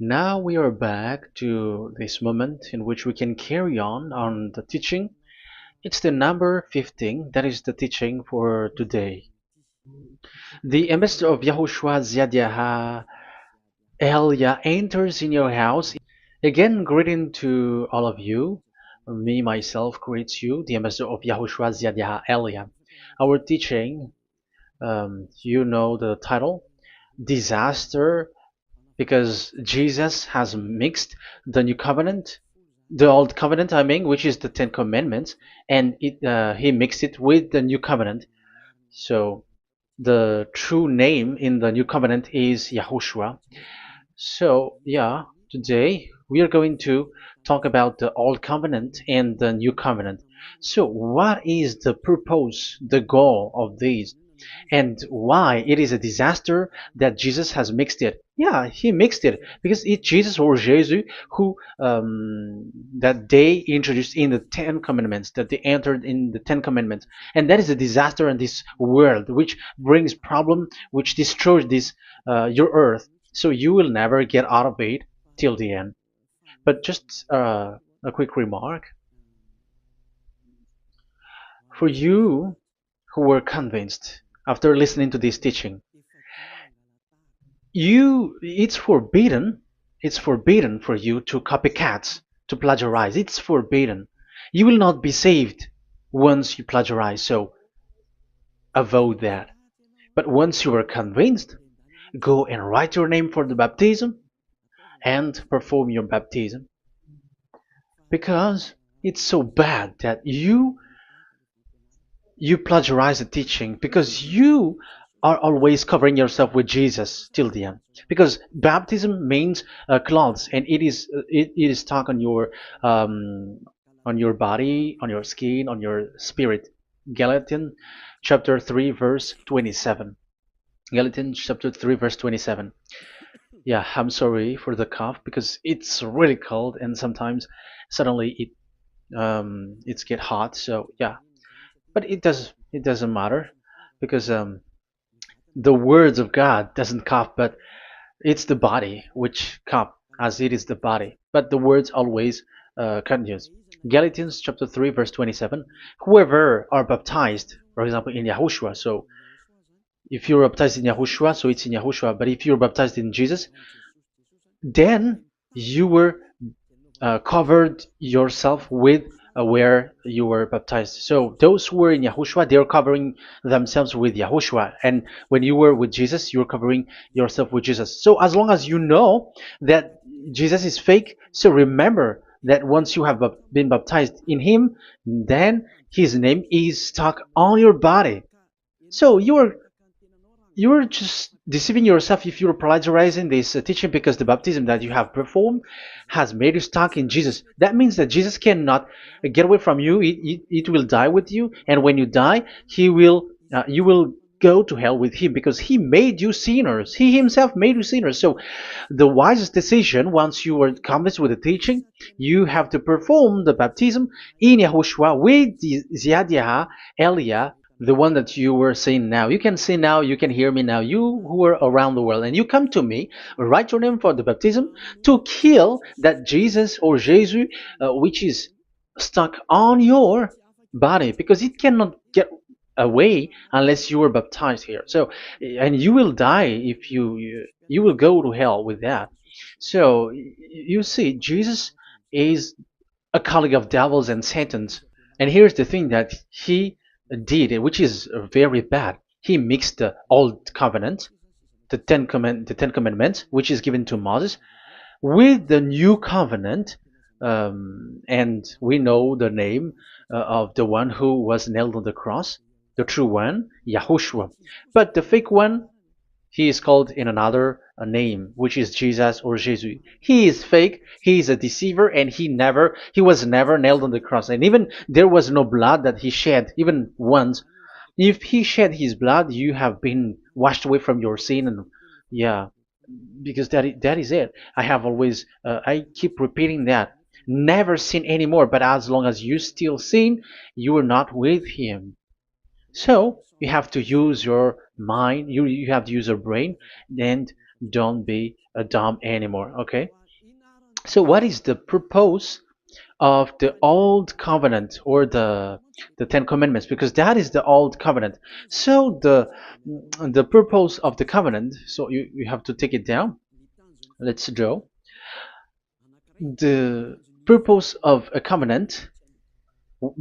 Now we are back to this moment in which we can carry on the teaching. It's the number 15, that is the teaching for today. The ambassador of Yahushua YAH Elia enters in your house. Again, greeting to all of you. Me, myself, greets you, the ambassador of Yahushua YAH Elia. Our teaching, you know the title, Disaster, because Jesus has mixed the new covenant, the old covenant, I mean, which is the Ten Commandments, and he mixed it with the new covenant. So the true name in the new covenant is Yahushua. So yeah, today we are going to talk about the old covenant and the new covenant. So what is the purpose, the goal of these? And why it is a disaster that Jesus has mixed it. Yeah, he mixed it because it's Jesus or Jesus who that they introduced in the Ten Commandments, that they entered in the Ten Commandments, and that is a disaster in this world, which brings problem, which destroys this your earth. So you will never get out of it till the end. But just a quick remark for you who were convinced after listening to this teaching. It's forbidden for you to copycat, to plagiarize. It's forbidden. You will not be saved once you plagiarize, so avoid that. But once you are convinced, go and write your name for the baptism and perform your baptism, because it's so bad that you plagiarize the teaching, because you are always covering yourself with Jesus till the end. Because baptism means clothes, and it is stuck on your body, on your skin, on your spirit. Galatians chapter 3 verse 27. Galatians chapter 3 verse 27. Yeah, I'm sorry for the cough because it's really cold and sometimes suddenly it's get hot. So yeah, but it doesn't matter because the words of God doesn't cough, but it's the body which cough, as it is the body. But the words always continues. Galatians chapter 3 verse 27. Whoever are baptized, for example, in Yahushua. So if you're baptized in Yahushua, so it's in Yahushua. But if you're baptized in Jesus, then you were covered yourself with where you were baptized. So those who were in Yahushua, they are covering themselves with Yahushua. And when you were with Jesus, you are covering yourself with Jesus. So as long as you know that Jesus is fake, so remember that once you have been baptized in him, then his name is stuck on your body. So you're just deceiving yourself if you're plagiarizing this teaching, because the baptism that you have performed has made you stuck in Jesus. That means that Jesus cannot get away from you. It will die with you, and when you die, you will go to hell with him, because he made you sinners. He himself made you sinners. So the wisest decision, once you are convinced with the teaching, you have to perform the baptism in Yahushua with the Ziad Elia, the one that you were saying now. You can see now, you can hear me now, you who are around the world, and you come to me, write your name for the baptism to kill that Jesus or Jesus, which is stuck on your body, because it cannot get away unless you are baptized here. So, and you will die if you will go to hell with that. So, you see, Jesus is a colleague of devils and Satans. And here's the thing that he did, which is very bad. He mixed the old covenant, the Ten Commandments, which is given to Moses, with the new covenant, and we know the name of the one who was nailed on the cross, the true one, Yahushua. But the fake one, he is called in another name, which is Jesus or Jesus. He is fake. He is a deceiver, and he was never nailed on the cross. And even there was no blood that he shed, even once. If he shed his blood, you have been washed away from your sin, and yeah, because that is it. I keep repeating that. Never sin anymore. But as long as you still sin, you are not with him. So you have to use your mind, you have to use your brain, and don't be dumb anymore. Okay, so what is the purpose of the old covenant or the Ten Commandments? Because that is the old covenant. So the purpose of the covenant, so you have to take it down. Let's draw the purpose of a covenant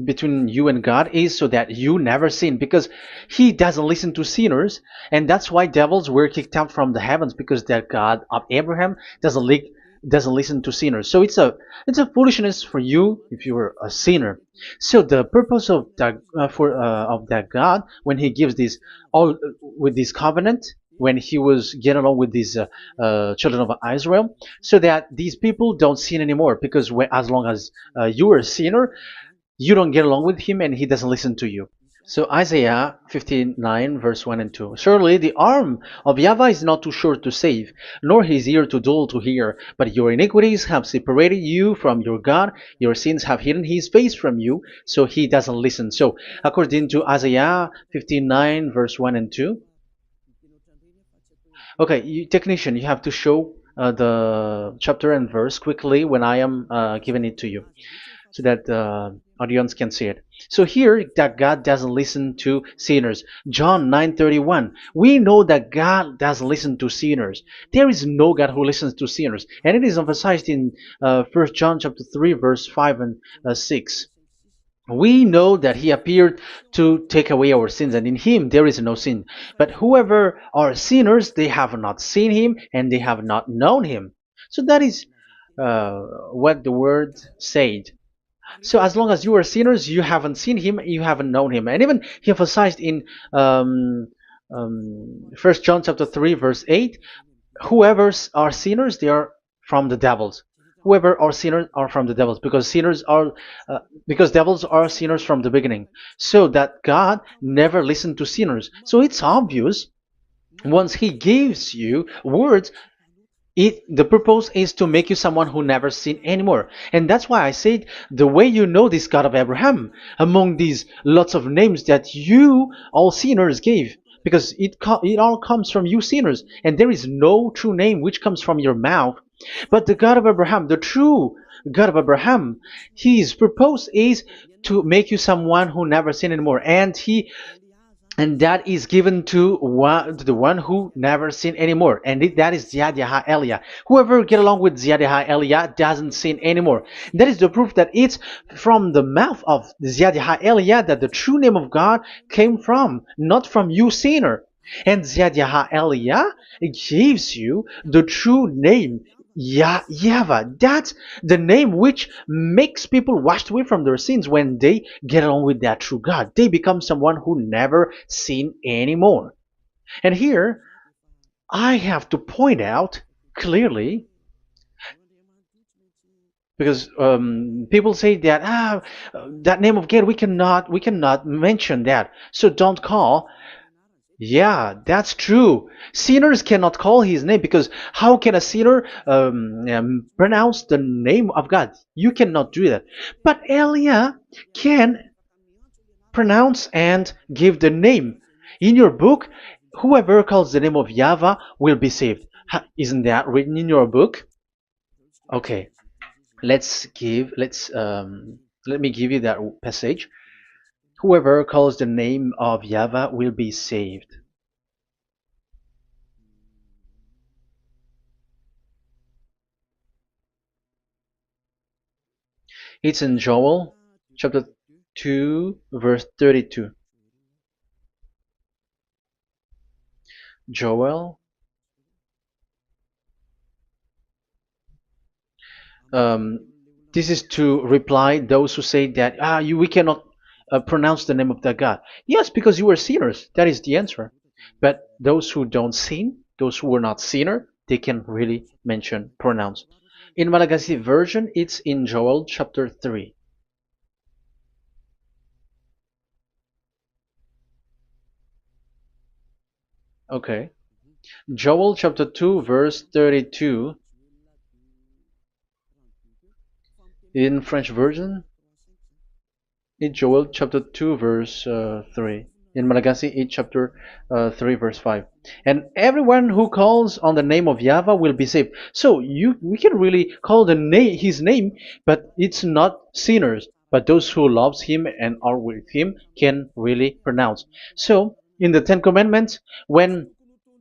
between you and God is so that you never sin, because he doesn't listen to sinners. And that's why devils were kicked out from the heavens, because that God of Abraham doesn't listen to sinners. So it's a foolishness for you if you were a sinner. So the purpose of that God, when he gives this all with this covenant, when he was getting along with these children of Israel, so that these people don't sin anymore, because as long as you are a sinner, you don't get along with him and he doesn't listen to you. So Isaiah 59 verse 1 and 2. Surely the arm of YAHVAH is not too short to save, nor his ear too dull to hear. But your iniquities have separated you from your God. Your sins have hidden his face from you, so he doesn't listen. So according to Isaiah 59 verse 1 and 2. Okay, technician, you have to show the chapter and verse quickly when I am giving it to you, so that the audience can see it. So here, that God doesn't listen to sinners. John 9:31. We know that God doesn't listen to sinners. There is no God who listens to sinners, and it is emphasized in 1 John chapter 3, verse 5 and 6. We know that he appeared to take away our sins, and in him there is no sin. But whoever are sinners, they have not seen him, and they have not known him. So that is what the word said. So as long as you are sinners, you haven't seen him, you haven't known him. And even he emphasized in 1 John chapter 3 verse 8, whoever are sinners, they are from the devils. Whoever are sinners are from the devils, because because devils are sinners from the beginning. So that God never listened to sinners. So it's obvious, once he gives you words, the purpose is to make you someone who never sin anymore. And that's why I said, the way you know this God of Abraham among these lots of names that you all sinners gave, because it all comes from you sinners, and there is no true name which comes from your mouth. But the God of Abraham, the true God of Abraham, his purpose is to make you someone who never sin anymore, and that is given to the one who never sin anymore, and that is Yah Elia. Whoever get along with Yah Elia doesn't sin anymore. That is the proof that it's from the mouth of Yah Elia that the true name of God came from, not from you sinner. And Yah Elia gives you the true name, Yahvah. That's the name which makes people washed away from their sins. When they get along with that true God, they become someone who never sin anymore. And here, I have to point out clearly, because people say that that name of God, we cannot mention that, so don't call. Yeah, that's true. Sinners cannot call his name, because how can a sinner pronounce the name of God? You cannot do that. But Elia can pronounce and give the name. In your book, whoever calls the name of YAHVAH will be saved. Isn't that written in your book? Okay, let me give you that passage. Whoever calls the name of YAHVAH will be saved. It's in Joel chapter 2 verse 32. Joel, um, this is to reply those who say that we cannot pronounce the name of that God. Yes, because you are sinners. That is the answer. But those who don't sin, those who are not sinner, they can really pronounce. In Malagasy version, it's in Joel chapter 3. Okay. Joel chapter 2 verse 32. In French version, in Joel chapter 2 verse 3. In Malagasy 8 chapter 3 verse 5. And everyone who calls on the name of YAHVAH will be saved. So we can really call his name, but it's not sinners, but those who loves him and are with him can really pronounce. So in the Ten Commandments, when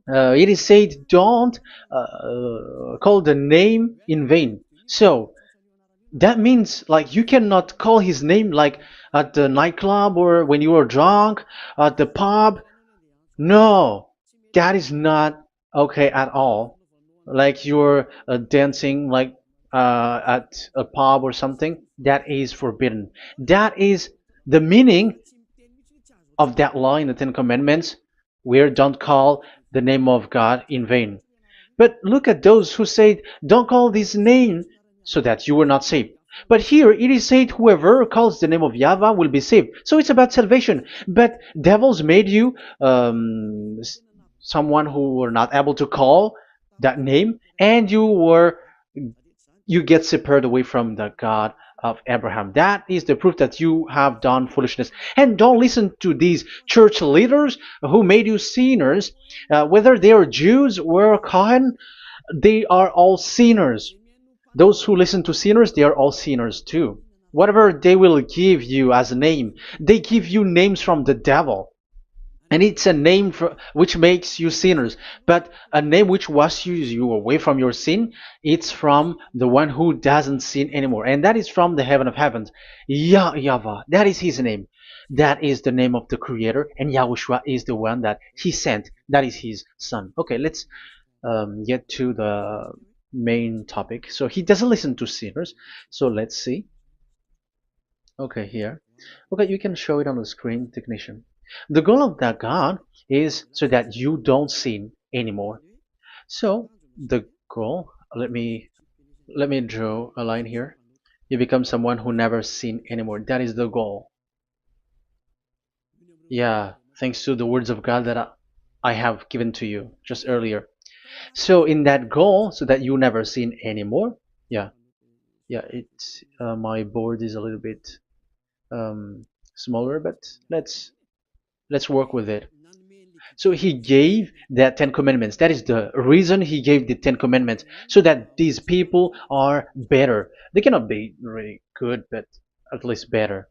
it is said, don't call the name in vain. So that means like you cannot call his name like at the nightclub or when you are drunk at the pub. No, that is not okay at all. Like you're dancing like at a pub or something, that is forbidden. That is the meaning of that law in the Ten Commandments, where don't call the name of God in vain. But look at those who say, don't call this name so that you will not saved. But here it is said, whoever calls the name of YAHVAH will be saved. So it's about salvation. But devils made you someone who were not able to call that name, and you get separated away from the God of Abraham. That is the proof that you have done foolishness. And don't listen to these church leaders who made you sinners, whether they are Jews or Kohen, they are all sinners. Those who listen to sinners, they are all sinners too. Whatever they will give you as a name, they give you names from the devil. And it's a name which makes you sinners, but a name which washes you away from your sin, it's from the one who doesn't sin anymore, and that is from the heaven of heavens. Yahvah, that is his name. That is the name of the creator, and Yahushua is the one that he sent. That is his son. Okay, let's get to the main topic. So he doesn't listen to sinners. So let's see. Okay, here. Okay, you can show it on the screen, technician. The goal of that God is so that you don't sin anymore. So the goal, let me draw a line here. You become someone who never sin anymore. That is the goal. Yeah, thanks to the words of God that I have given to you just earlier. So in that goal, so that you never sin anymore. Yeah, yeah. It's my board is a little bit smaller, but let's work with it. So he gave the Ten Commandments. That is the reason he gave the Ten Commandments, so that these people are better. They cannot be really good, but at least better.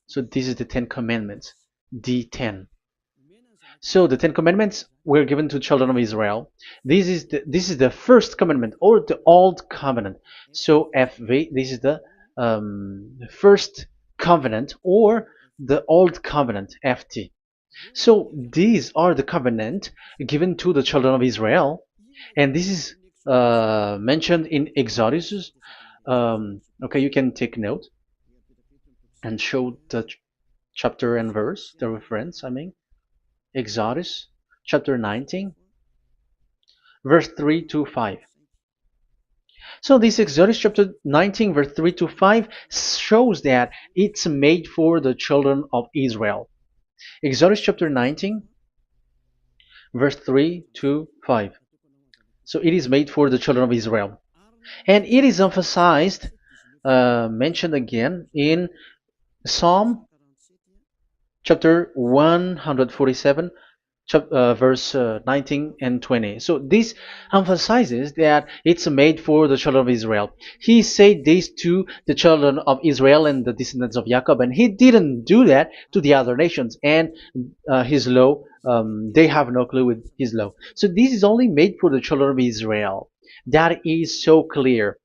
So this is the Ten Commandments, D10. So the Ten Commandments were given to children of Israel. This is the first commandment or the old covenant. So FV, this is the first covenant or the old covenant, FT. So these are the covenant given to the children of Israel, and this is mentioned in Exodus. Okay, you can take note and show the chapter and verse, the reference. I mean, Exodus chapter 19, verse 3 to 5. So this Exodus chapter 19, verse 3 to 5 shows that it's made for the children of Israel. Exodus chapter 19, verse 3 to 5. So it is made for the children of Israel. And it is emphasized, mentioned again in Psalm chapter 147, verse 19 and 20. So this emphasizes that it's made for the children of Israel. He said this to the children of Israel and the descendants of Jacob, and he didn't do that to the other nations. And his law, they have no clue with his law. So this is only made for the children of Israel. That is so clear.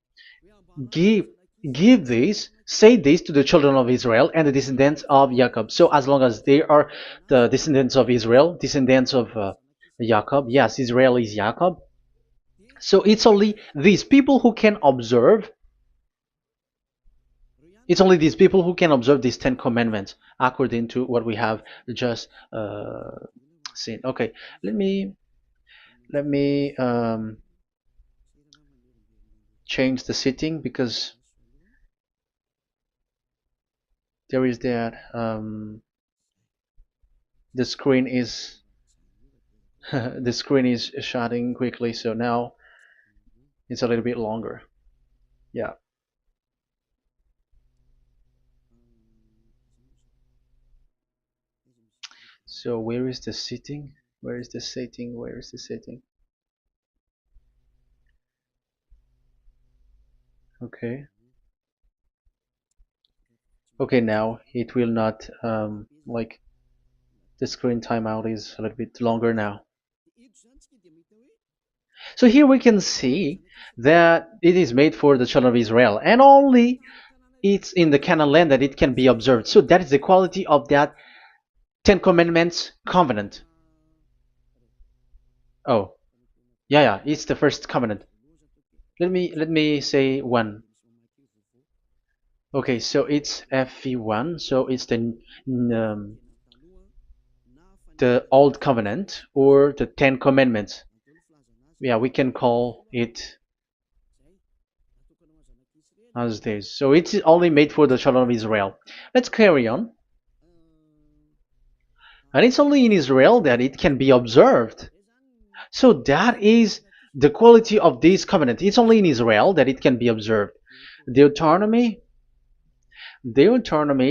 Give give this, say this to the children of Israel and the descendants of Jacob. So as long as they are the descendants of Israel, descendants of Jacob, yes, Israel is Jacob. So it's only these people who can observe. It's only these people who can observe these Ten Commandments according to what we have just seen. Okay, let me change the setting because there is that the screen is the screen is shutting quickly, so now it's a little bit longer. Yeah. So where is the sitting? Where is the sitting? Where is the sitting? Okay. Okay, now it will not like the screen timeout is a little bit longer now. So here we can see that it is made for the children of Israel, and only it's in the Canaan land that it can be observed. So that is the quality of that Ten Commandments covenant. Oh, yeah, it's the first covenant. Let me say one. Okay, so it's FV1, so it's the old covenant or the Ten Commandments. Yeah, we can call it as this. So it's only made for the children of Israel. Let's carry on. And it's only in Israel that it can be observed. So that is the quality of this covenant. It's only in Israel that it can be observed. Deuteronomy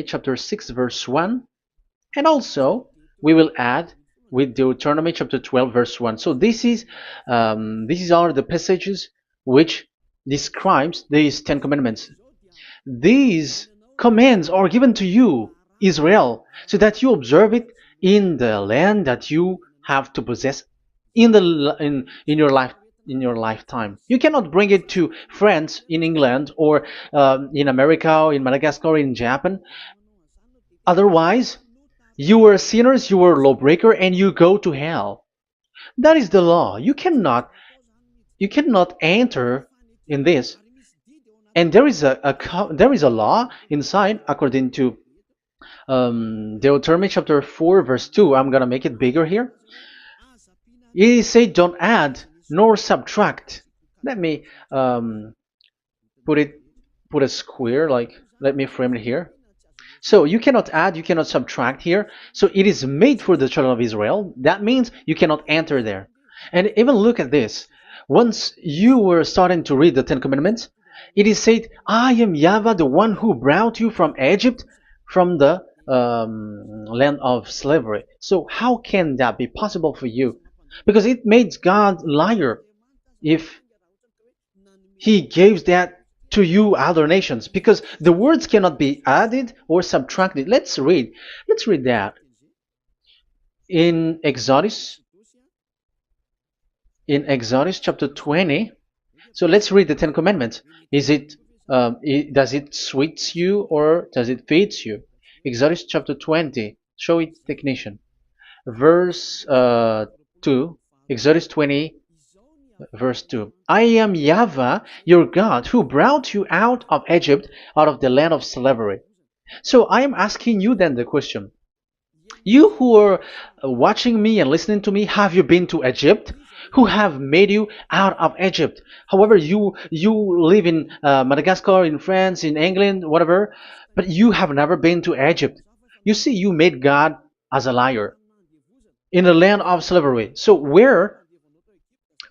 chapter 6 verse 1, and also we will add with Deuteronomy chapter 12 verse 1. So these are the passages which describes these 10 commandments. These commands are given to you, Israel, so that you observe it in the land that you have to possess in your lifetime. You cannot bring it to France, in England, or in America, or in Madagascar, or in Japan. Otherwise, you were sinners, you were lawbreaker, and you go to hell. That is the law. You cannot enter in this. And there is a law inside, according to Deuteronomy chapter 4 verse 2. I'm gonna make it bigger here. It says, don't add nor subtract. Let me put a square, like, let me frame it here. So you cannot add, you cannot subtract here. So it is made for the children of Israel. That means you cannot enter there. And even look at this. Once you were starting to read the Ten Commandments, it is said, I am YAHVAH, the one who brought you from Egypt, from the land of slavery. So how can that be possible for you? Because it makes God liar if he gives that to you other nations, because the words cannot be added or subtracted. Let's read that in Exodus chapter 20. So let's read the Ten Commandments. Does it sweets you or does it feeds you? Exodus chapter 20. Show it, technician. Verse 2. Exodus 20 verse 2. I am YAHVAH, your God, who brought you out of Egypt, out of the land of slavery. So I am asking you then the question. You who are watching me and listening to me, have you been to Egypt? Who have made you out of Egypt? However, you live in Madagascar, in France, in England, whatever, but you have never been to Egypt. You see, you made God as a liar in the land of slavery. So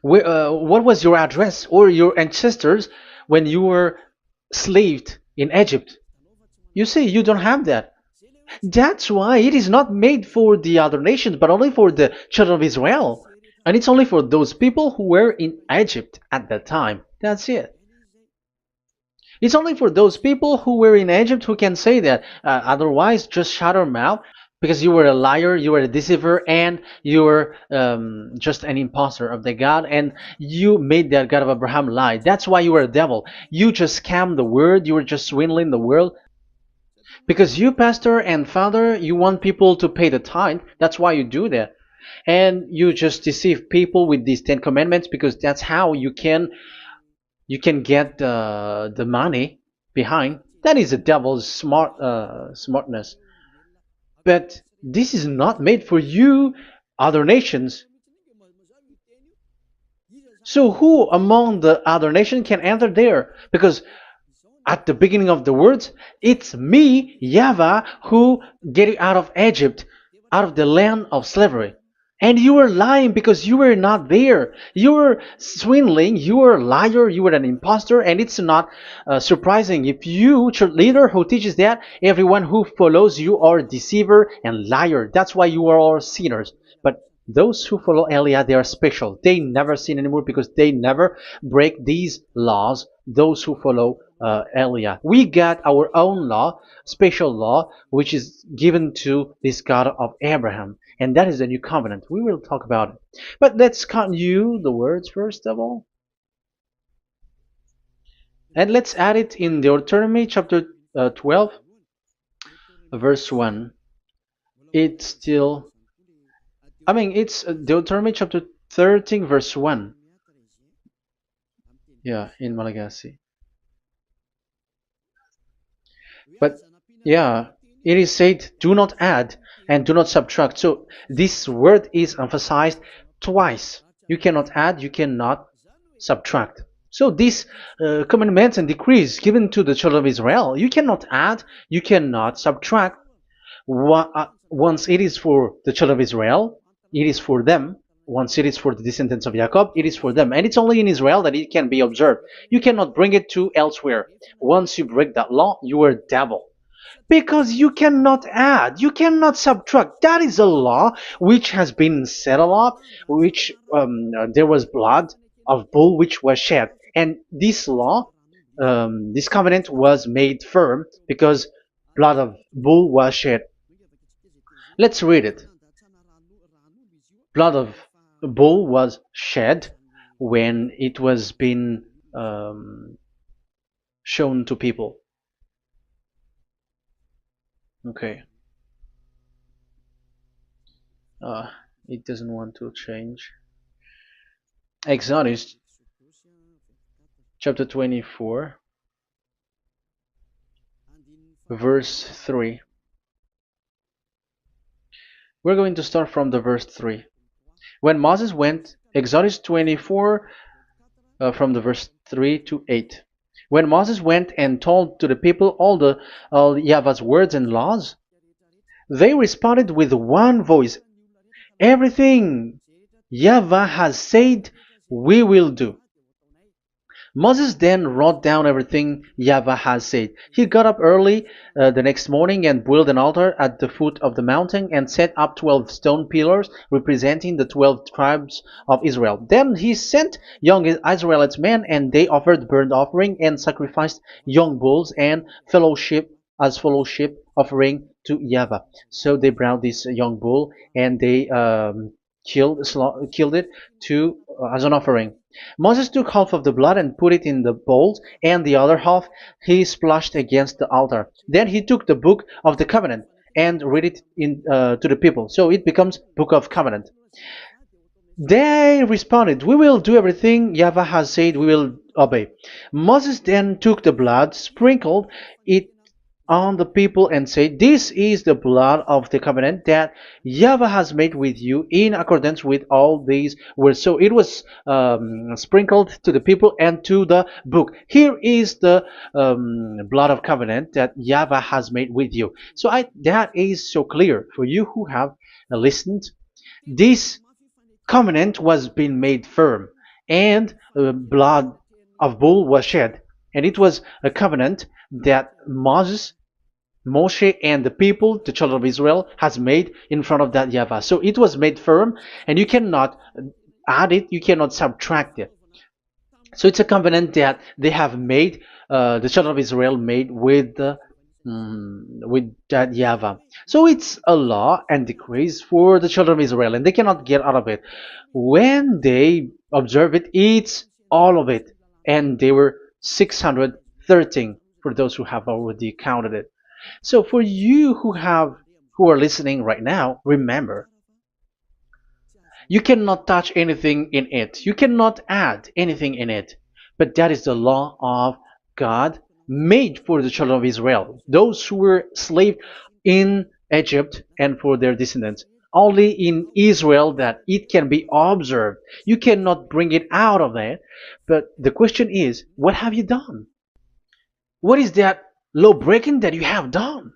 what was your address or your ancestors when you were slaved in Egypt? You see, you don't have that. That's why it is not made for the other nations, but only for the children of Israel. And it's only for those people who were in Egypt at that time. That's it. It's only for those people who were in Egypt who can say that. Otherwise, just shut your mouth, because you were a liar, you were a deceiver, and you were just an imposter of the God, and you made that God of Abraham lie. That's why you were a devil. You just scammed the word, you were just swindling the world. Because you, pastor and father, you want people to pay the tithe. That's why you do that. And you just deceive people with these 10 commandments, because that's how you can get the money behind. That is the devil's smartness. But this is not made for you, other nations. So who among the other nations can enter there? Because at the beginning of the words, it's me, YAHVAH, who get you out of Egypt, out of the land of slavery. And you were lying because you were not there. You were swindling. You were a liar. You were an imposter. And it's not surprising if you, church leader who teaches that, everyone who follows you are a deceiver and liar. That's why you are all sinners. But those who follow Elia, they are special. They never sin anymore because they never break these laws. Those who follow Elia. We got our own law, special law, which is given to this God of Abraham. And that is the new covenant. We will talk about it. But let's continue the words first of all. And let's add it in Deuteronomy chapter 12, verse 1. It's still, it's Deuteronomy chapter 13, verse 1. Yeah, in Malagasy. But yeah, it is said, do not add and do not subtract. So this word is emphasized twice. You cannot add, you cannot subtract. So these commandments and decrees given to the children of Israel, you cannot add, you cannot subtract. Once it is for the children of Israel, it is for them. Once it is for the descendants of Jacob, it is for them. And it's only in Israel that it can be observed. You cannot bring it to elsewhere. Once you break that law, you are devil. Because you cannot add, you cannot subtract. That is a law which has been settled up, which there was blood of bull which was shed. And this law, this covenant was made firm because blood of bull was shed. Let's read it. Blood of bull was shed when it was been shown to people. Okay. It doesn't want to change. Exodus chapter 24, verse 3. We're going to start from the verse 3. When Moses went, Exodus 24, from the verse 3 to 8. When Moses went and told to the people all YAHVAH's words and laws, they responded with one voice, everything YAHVAH has said, we will do. Moses then wrote down everything YAHVAH has said. He got up early the next morning and built an altar at the foot of the mountain and set up 12 stone pillars representing the 12 tribes of Israel. Then he sent young Israelite men, and they offered burnt offering and sacrificed young bulls and fellowship offering to YAHVAH. So they brought this young bull and they killed it as an offering. Moses took half of the blood and put it in the bowls, and the other half he splashed against the altar. Then he took the book of the covenant and read it to the people. So it becomes book of covenant. They responded, we will do everything YAHVAH has said, we will obey. Moses then took the blood, sprinkled it on the people, and said, this is the blood of the covenant that YAHVAH has made with you in accordance with all these words. So it was sprinkled to the people and to the book. Here is the blood of covenant that YAHVAH has made with you. So that is so clear for you who have listened. This covenant was being made firm, and blood of bull was shed, and it was a covenant that Moshe and the people, the children of Israel, has made in front of that YAHVAH. So it was made firm, and you cannot add it, you cannot subtract it. So it's a covenant that they have made, the children of Israel made with that YAHVAH. So it's a law and decrees for the children of Israel, and they cannot get out of it. When they observe it, it's all of it, and they were 613 for those who have already counted it. So for you who are listening right now, remember, you cannot touch anything in it. You cannot add anything in it. But that is the law of God made for the children of Israel, those who were slaves in Egypt and for their descendants. Only in Israel that it can be observed. You cannot bring it out of it. But the question is, what have you done? What is that law breaking that you have done?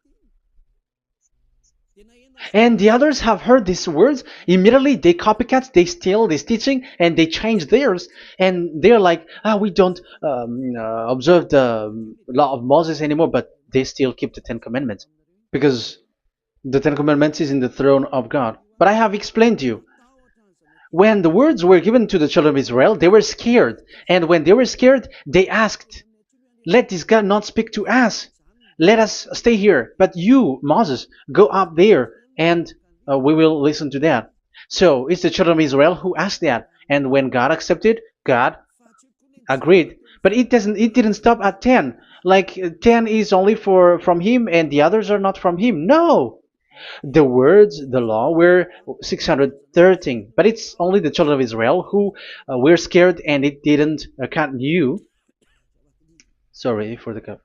And the others have heard these words. Immediately, they copycats, they steal this teaching, and they change theirs. And they're like, ah, we don't observe the law of Moses anymore, but they still keep the Ten Commandments because the Ten Commandments is in the throne of God. But I have explained to you, when the words were given to the children of Israel, they were scared. And when they were scared, they asked, let this God not speak to us. Let us stay here. But you, Moses, go up there and we will listen to that. So it's the children of Israel who asked that. And when God accepted, God agreed. But it didn't stop at 10. Like 10 is only for from him and the others are not from him. No. The words, the law were 613. But it's only the children of Israel who were scared and it didn't count you. Sorry for the cup.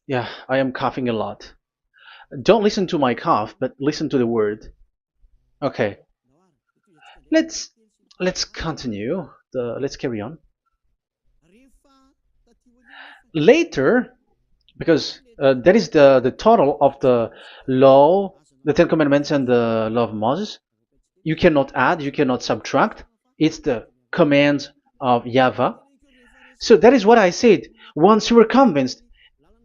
Yeah, I am coughing a lot. Don't listen to my cough, but listen to the word. Okay, let's let's continue. Let's carry on. Later, because that is the total of the law, the Ten Commandments, and the law of Moses. You cannot add, you cannot subtract. It's the commands of YAHVAH. So that is what I said. Once you are convinced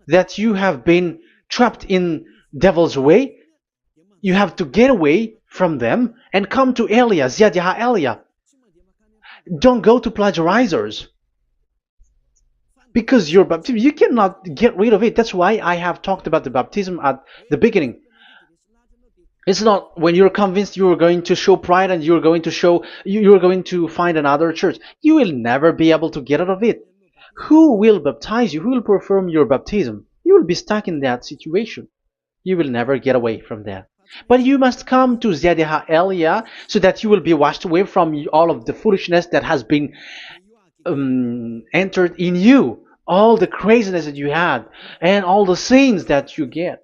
that you have been trapped in devil's way, you have to get away from them and come to Elia, Ziad Elia. Don't go to plagiarizers because your baptism, you cannot get rid of it. That's why I have talked about the baptism at the beginning. It's not when you're convinced you're going to show pride and you're going to show you're going to find another church. You will never be able to get out of it. Who will baptize you? Who will perform your baptism? You will be stuck in that situation. You will never get away from that. But you must come to Ziyadha Elia so that you will be washed away from all of the foolishness that has been entered in you, all the craziness that you had, and all the sins that you get.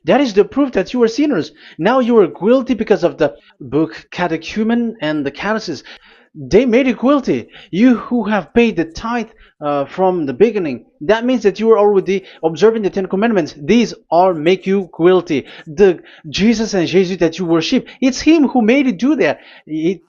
That is the proof that you are sinners. Now you are guilty because of the book Catechumen and the Catechism. They made you guilty. You who have paid the tithe from the beginning. That means that you are already observing the Ten Commandments. These all make you guilty. The Jesus and Jesus that you worship, it's Him who made you do that. It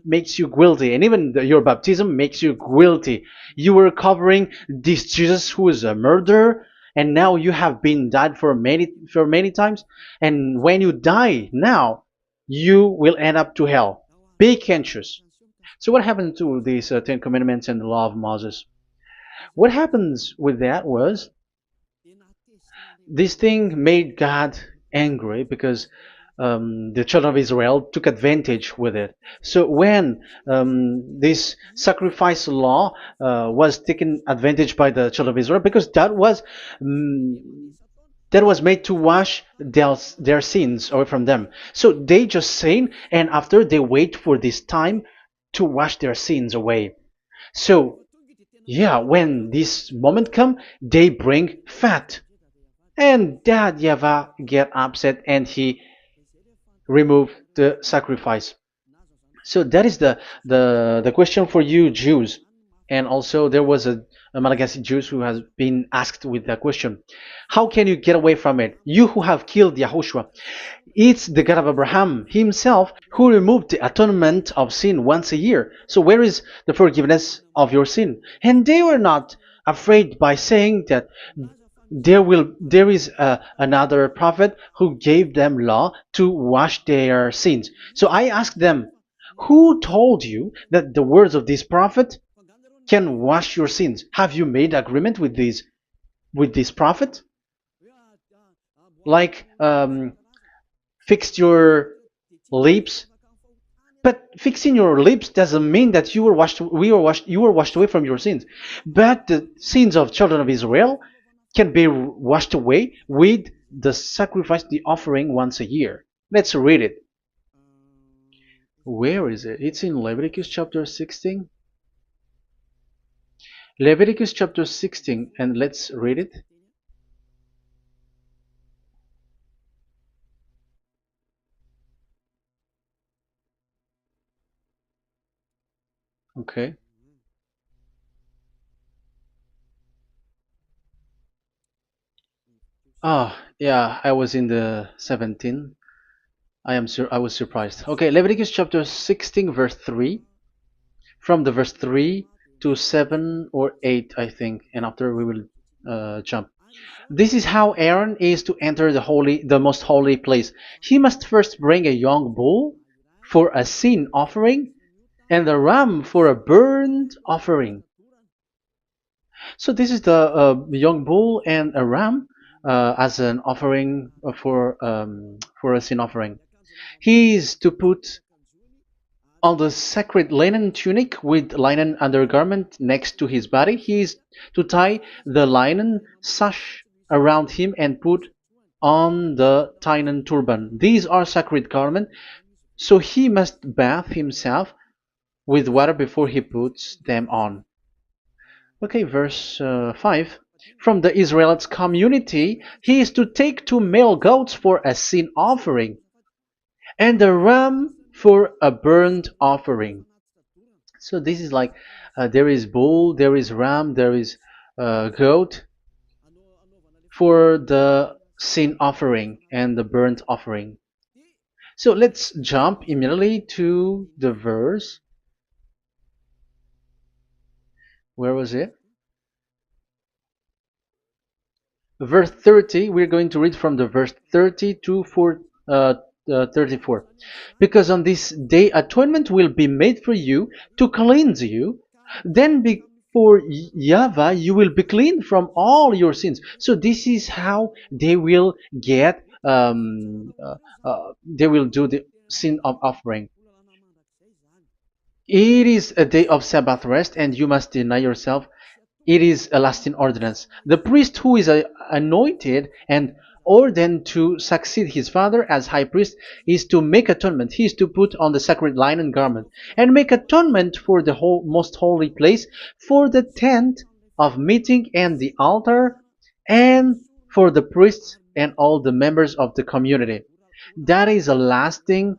makes you guilty, and even your baptism makes you guilty. You were covering this Jesus who is a murderer, and now you have been died for many times. And when you die now, you will end up to hell. Be conscious. So what happened to these Ten Commandments and the law of Moses? What happens with that was this thing made God angry because the children of Israel took advantage with it. So when this sacrifice law was taken advantage by the children of Israel, because that was made to wash their sins away from them. So they just sin, and after they wait for this time to wash their sins away. So yeah, when this moment come, they bring fat, and that Yahweh get upset and he remove the sacrifice. So that is the question for you Jews, and also there was a Malagasy Jews who has been asked with that question: how can you get away from it? You who have killed YAHOSHUAH. It's the God of Abraham himself who removed the atonement of sin once a year. So where is the forgiveness of your sin? And they were not afraid by saying that there is another prophet who gave them law to wash their sins. So I asked them, who told you that the words of this prophet can wash your sins? Have you made agreement with this prophet? Like fixed your lips, but fixing your lips doesn't mean that you were washed away from your sins. But the sins of children of Israel can be washed away with the sacrifice, the offering once a year. Let's read it. Where is it? It's in Leviticus chapter 16. Leviticus chapter 16, and let's read it. Okay. Ah, yeah, I was in the 17. I was surprised. Okay, Leviticus chapter 16 verse 3, from the verse 3 to 7 or 8, I think, and after we will jump. This is how Aaron is to enter the most holy place. He must first bring a young bull for a sin offering and a ram for a burnt offering. So this is the young bull and a ram as an offering for a sin offering. He is to put on the sacred linen tunic with linen undergarment next to his body. He is to tie the linen sash around him and put on the linen turban. These are sacred garments, so he must bath himself with water before he puts them on. Okay, verse 5. From the Israelites' community, he is to take two male goats for a sin offering and a ram for a burnt offering. So this is like there is bull, there is ram, there is goat for the sin offering and the burnt offering. So let's jump immediately to the verse. Where was it? Verse 30. We're going to read from the verse 30 to 34. Because on this day atonement will be made for you to cleanse you. Then before YAHVAH you will be cleaned from all your sins. So this is how they will get. They will do the sin of offering. It is a day of Sabbath rest, and you must deny yourself. It is a lasting ordinance. The priest who is anointed and ordained to succeed his father as high priest is to make atonement. He is to put on the sacred linen garment and make atonement for the most holy place, for the tent of meeting and the altar, and for the priests and all the members of the community. That is a lasting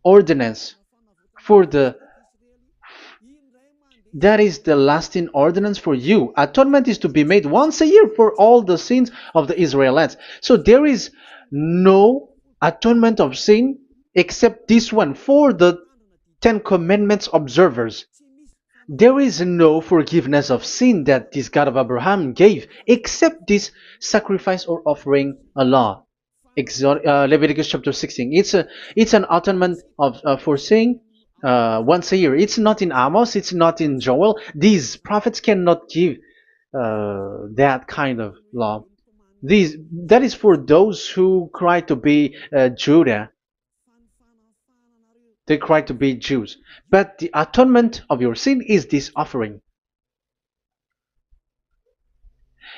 ordinance for the that is the lasting ordinance for you. Atonement is to be made once a year for all the sins of the Israelites. So there is no atonement of sin except this one for the Ten Commandments observers. There is no forgiveness of sin that this God of Abraham gave except this sacrifice or offering a law. Leviticus chapter 16. It's an atonement of for sin once a year. It's not in Amos. It's not in Joel. These prophets cannot give that kind of law. That is for those who cry to be Judah. They cry to be Jews. But the atonement of your sin is this offering.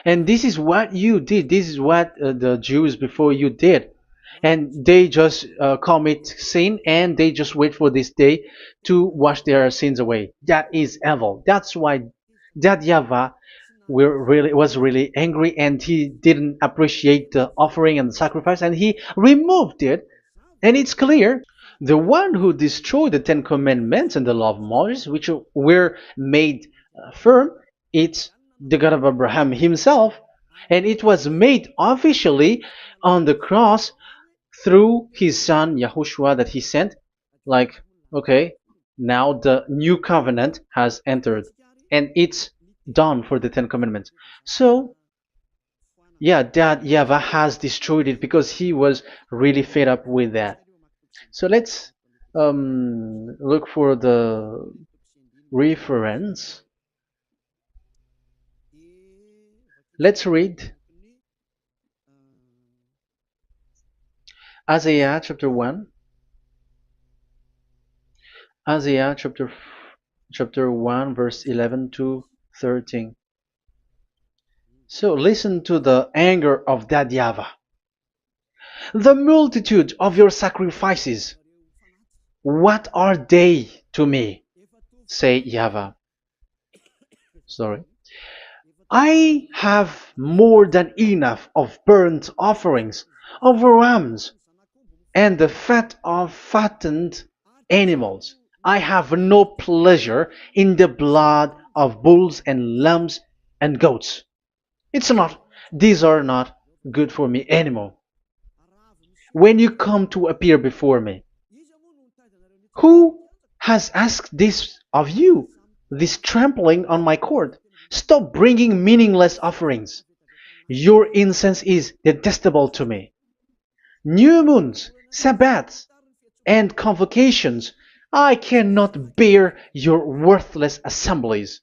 And this is what you did. This is what the Jews before you did. And they just commit sin and they just wait for this day to wash their sins away. That is evil. That's why that YAHVAH was really angry and he didn't appreciate the offering and the sacrifice and he removed it. And it's clear the one who destroyed the Ten Commandments and the law of Moses, which were made firm, it's the God of Abraham himself. And it was made officially on the cross through his son YAHOSHUAH that he sent. Like, okay, now the new covenant has entered and it's done for the Ten Commandments. So, yeah, that YAHVAH has destroyed it because he was really fed up with that. So let's look for the reference. Let's read Isaiah chapter 1. Isaiah chapter 1 verse 11 to 13. So listen to the anger of that YAHVAH. The multitude of your sacrifices, what are they to me? Say YAHVAH. Sorry. I have more than enough of burnt offerings, of rams, and the fat of fattened animals. I have no pleasure in the blood of bulls and lambs and goats. These are not good for me anymore. When you come to appear before me, who has asked this of you? This trampling on my court. Stop bringing meaningless offerings. Your incense is detestable to me. New moons, Sabbaths, and convocations. I cannot bear your worthless assemblies.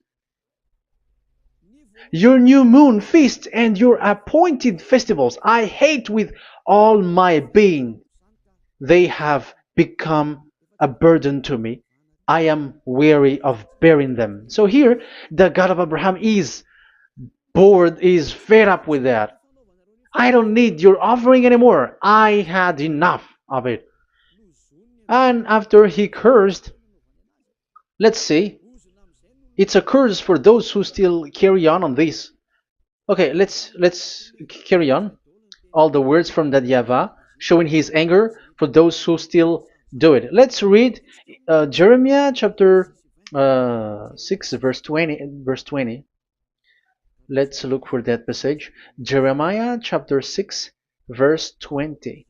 Your new moon feast and your appointed festivals I hate with all my being. They have become a burden to me. I am weary of bearing them. So here, the God of Abraham is bored, is fed up with that. I don't need your offering anymore. I had enough of it. And after he cursed, let's see, it's a curse for those who still carry on this. Okay, let's carry on. All the words from that YAHVAH showing his anger for those who still do it. Let's read Jeremiah chapter 6 verse 20 verse 20. Let's look for that passage. Jeremiah chapter 6 verse 20.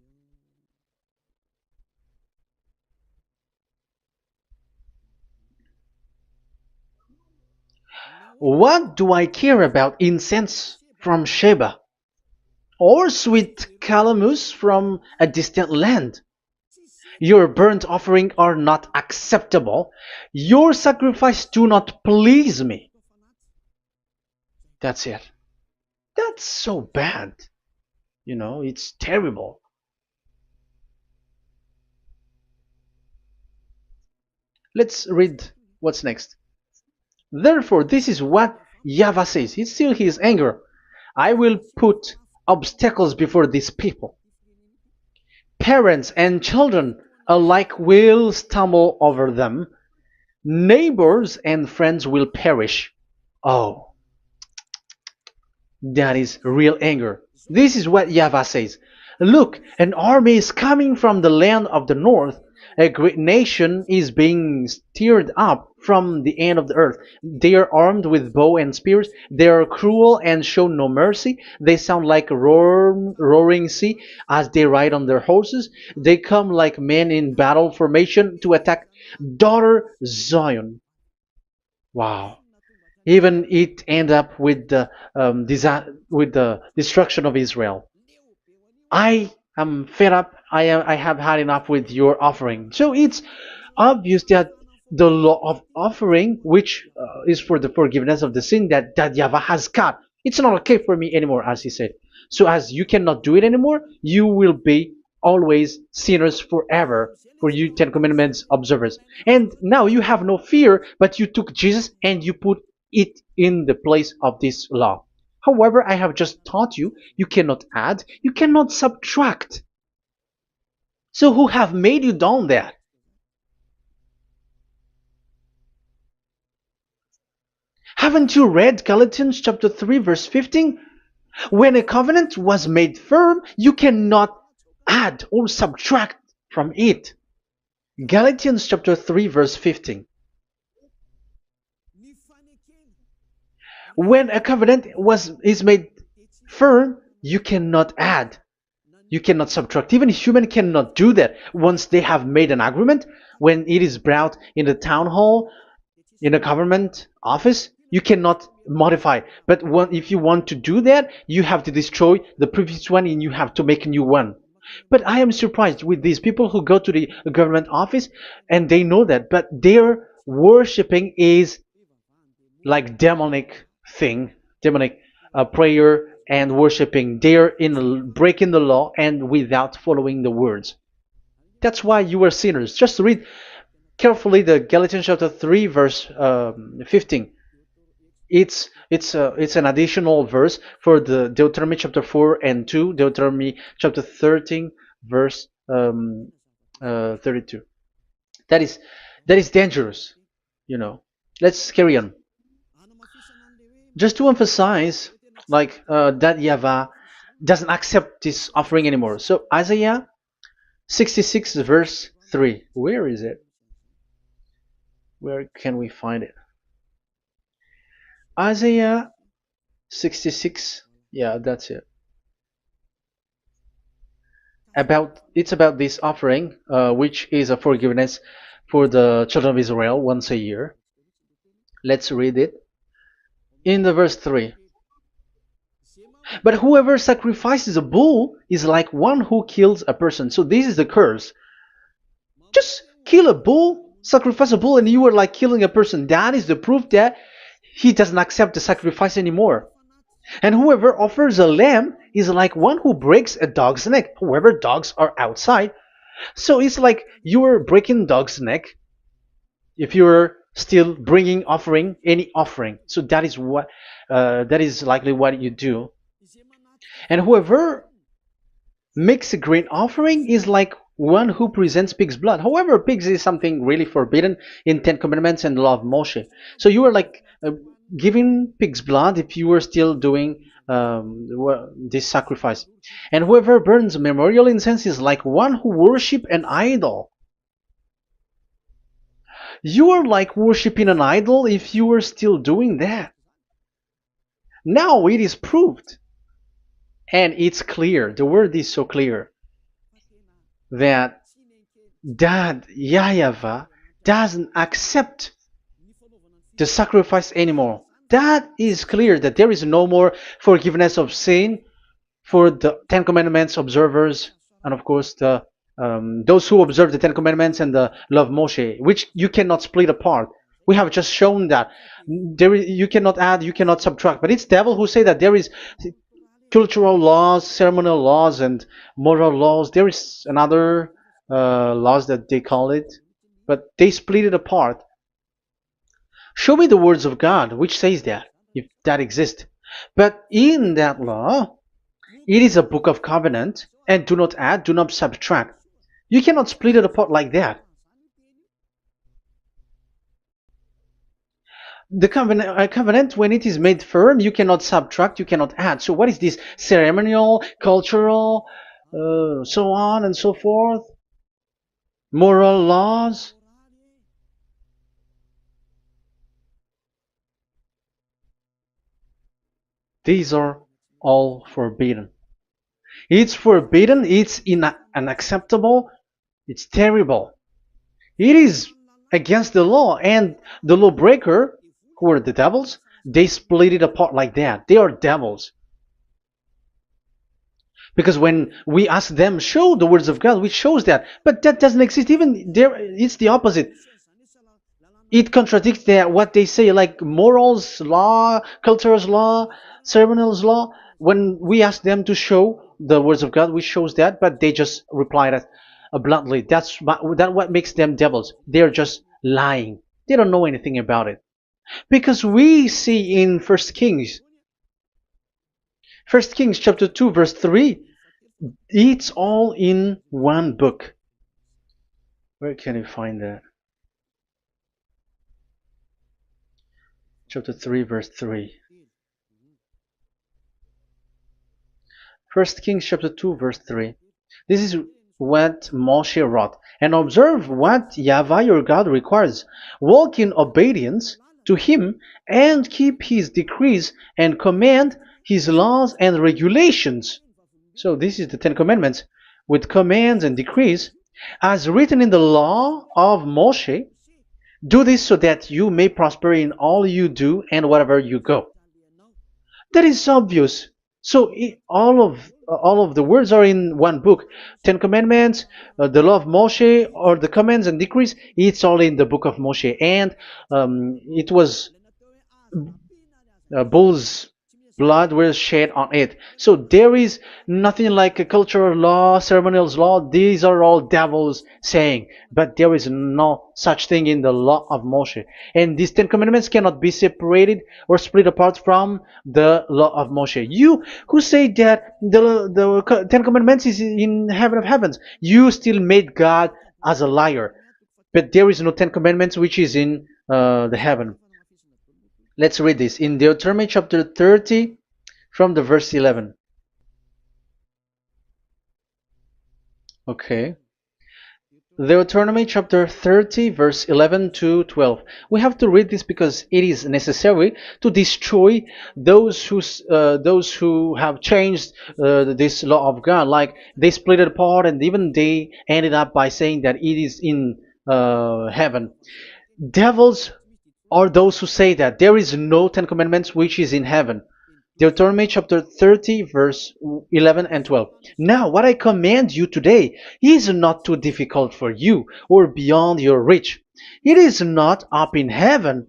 What do I care about incense from Sheba or sweet calamus from a distant land? Your burnt offering are not acceptable. Your sacrifice do not please me. That's it. That's so bad. It's terrible. Let's read what's next. Therefore, this is what YAHVAH says. It's still his anger. I will put obstacles before these people. Parents and children alike will stumble over them. Neighbors and friends will perish. Oh, that is real anger. This is what YAHVAH says. Look, an army is coming from the land of the north. A great nation is being stirred up from the end of the earth. They are armed with bow and spears. They are cruel and show no mercy. They sound like a roaring sea as they ride on their horses. They come like men in battle formation to attack daughter Zion. Wow. Even it end up with with the destruction of Israel. I am fed up. I have had enough with your offering. So it's obvious that the law of offering, which is for the forgiveness of the sin that YAHVAH has got, it's not okay for me anymore, as he said. So as you cannot do it anymore, you will be always sinners forever for you Ten Commandments observers. And now you have no fear, but you took Jesus and you put it in the place of this law. However, I have just taught you, you cannot add, you cannot subtract. So who have made you done that? Haven't you read Galatians chapter 3 verse 15? When a covenant was made firm, you cannot add or subtract from it. Galatians chapter 3 verse 15. When a covenant is made firm, you cannot add. You cannot subtract. Even human cannot do that. Once they have made an agreement, when it is brought in the town hall, in a government office, you cannot modify. But if you want to do that, you have to destroy the previous one and you have to make a new one. But I am surprised with these people who go to the government office and they know that, but their worshipping is like demonic thing, demonic prayer and worshipping. They're in breaking the law and without following the words. That's why you are sinners. Just read carefully the Galatians chapter 3 verse 15. It's an additional verse for the Deuteronomy chapter 4 and 2, Deuteronomy chapter 13 verse 32. That is dangerous, you know. Let's carry on. Just to emphasize, like that YAHVAH doesn't accept this offering anymore. So Isaiah 66 verse 3. Where is it? Where can we find it? Isaiah 66. Yeah, that's it. It's about this offering, which is a forgiveness for the children of Israel once a year. Let's read it in the verse 3. But whoever sacrifices a bull is like one who kills a person. So this is the curse. Just kill a bull, sacrifice a bull, and you are like killing a person. That is the proof that he doesn't accept the sacrifice anymore. And whoever offers a lamb is like one who breaks a dog's neck. However, dogs are outside. So it's like you are breaking dog's neck if you're still bringing offering any offering. So that is likely what you do. And whoever makes a grain offering is like one who presents pig's blood. However, pigs is something really forbidden in Ten Commandments and the law of Moshe. So you are like giving pig's blood if you are still doing this sacrifice. And whoever burns memorial incense is like one who worships an idol. You are like worshipping an idol if you are still doing that. Now it is proved. And it's clear, the word is so clear, that YAHVAH doesn't accept the sacrifice anymore. That is clear that there is no more forgiveness of sin for the Ten Commandments observers, and of course those who observe the Ten Commandments and the law of Moshe, which you cannot split apart. We have just shown that you cannot add, you cannot subtract. But it's devil who say that there is cultural laws, ceremonial laws, and moral laws. There is another laws that they call it, but they split it apart. Show me the words of God which says that, if that exists. But in that law, it is a book of covenant, and do not add, do not subtract. You cannot split it apart like that. The covenant, when it is made firm, you cannot subtract, you cannot add. So what is this ceremonial, cultural, so on and so forth? Moral laws? These are all forbidden. It's forbidden, it's unacceptable, it's terrible. It is against the law, and the lawbreaker, who are the devils, they split it apart like that. They are devils. Because when we ask them, show the words of God, which shows that, but that doesn't exist. Even there, it's the opposite. It contradicts what they say, like morals law, cultural law, ceremonial law. When we ask them to show the words of God, which shows that, but they just reply that bluntly. That's what makes them devils. They're just lying. They don't know anything about it. Because we see in First Kings chapter 2 verse 3, it's all in one book. Where can you find that? Chapter 3 verse 3. First Kings chapter 2 verse 3. This is what Moshe wrote. And observe what YAHVAH your God requires. Walk in obedience to him and keep his decrees and command his laws and regulations. So this is the Ten Commandments with commands and decrees as written in the law of Moshe. Do this so that you may prosper in all you do and wherever you go. That is obvious. So all of the words are in one book. Ten Commandments, the law of Moshe, or the commands and decrees. It's all in the book of Moshe, and it was bull's blood was shed on it. So there is nothing like a cultural law, ceremonial law. These are all devils saying, but there is no such thing in the law of Moshe. And these Ten Commandments cannot be separated or split apart from the law of Moshe. You who say that the Ten Commandments is in heaven of heavens, you still made God as a liar. But there is no Ten Commandments which is in the heaven. Let's read this in Deuteronomy chapter 30 from the verse 11. Okay. Deuteronomy chapter 30 verse 11 to 12. We have to read this because it is necessary to destroy those who have changed this law of God. Like they split it apart, and even they ended up by saying that it is in heaven. Devils are those who say that there is no Ten Commandments which is in heaven. Deuteronomy chapter 30, verse 11 and 12. Now, what I command you today is not too difficult for you or beyond your reach. It is not up in heaven,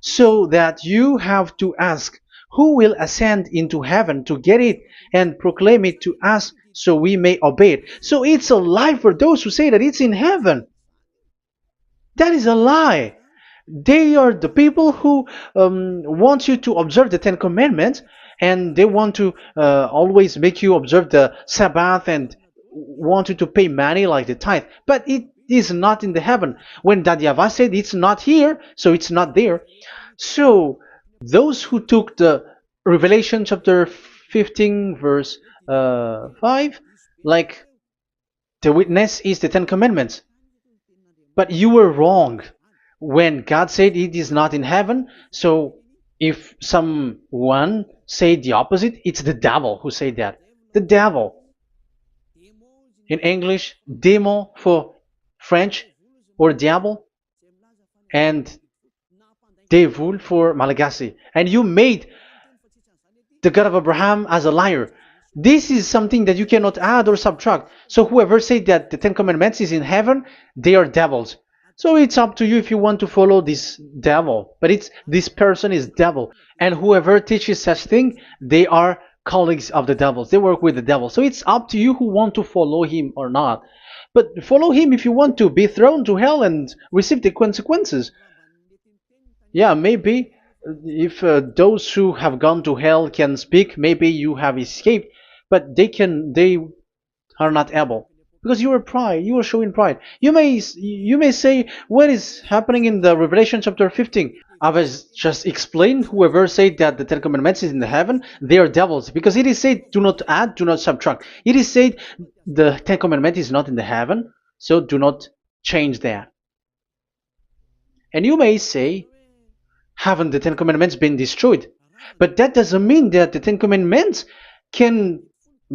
so that you have to ask, who will ascend into heaven to get it and proclaim it to us so we may obey it? So it's a lie for those who say that it's in heaven. That is a lie. They are the people who want you to observe the Ten Commandments, and they want to always make you observe the Sabbath and want you to pay money like the tithe. But it is not in the heaven. When that YAHVAH said it's not here, so it's not there. So those who took the Revelation chapter 15 verse 5, like the witness is the Ten Commandments. But you were wrong when God said it is not in heaven. So if someone said the opposite, it's the devil who said that. The devil. In English, démon for French, or diable, and devil for Malagasy. And you made the God of Abraham as a liar. This is something that you cannot add or subtract. So whoever said that the Ten Commandments is in heaven, they are devils. So it's up to you if you want to follow this devil. But this person is devil. And whoever teaches such thing, they are colleagues of the devils. They work with the devil. So it's up to you who want to follow him or not. But follow him if you want to be thrown to hell and receive the consequences. Yeah, maybe if those who have gone to hell can speak, maybe you have escaped, but they are not able because you are showing pride. You may say, what is happening in the Revelation chapter 15? I was just explained, whoever said that the Ten Commandments is in the heaven, they are devils, because it is said, do not add, do not subtract. It is said the Ten Commandment is not in the heaven, so do not change that. And you may say, haven't the Ten Commandments been destroyed? But that doesn't mean that the Ten Commandments can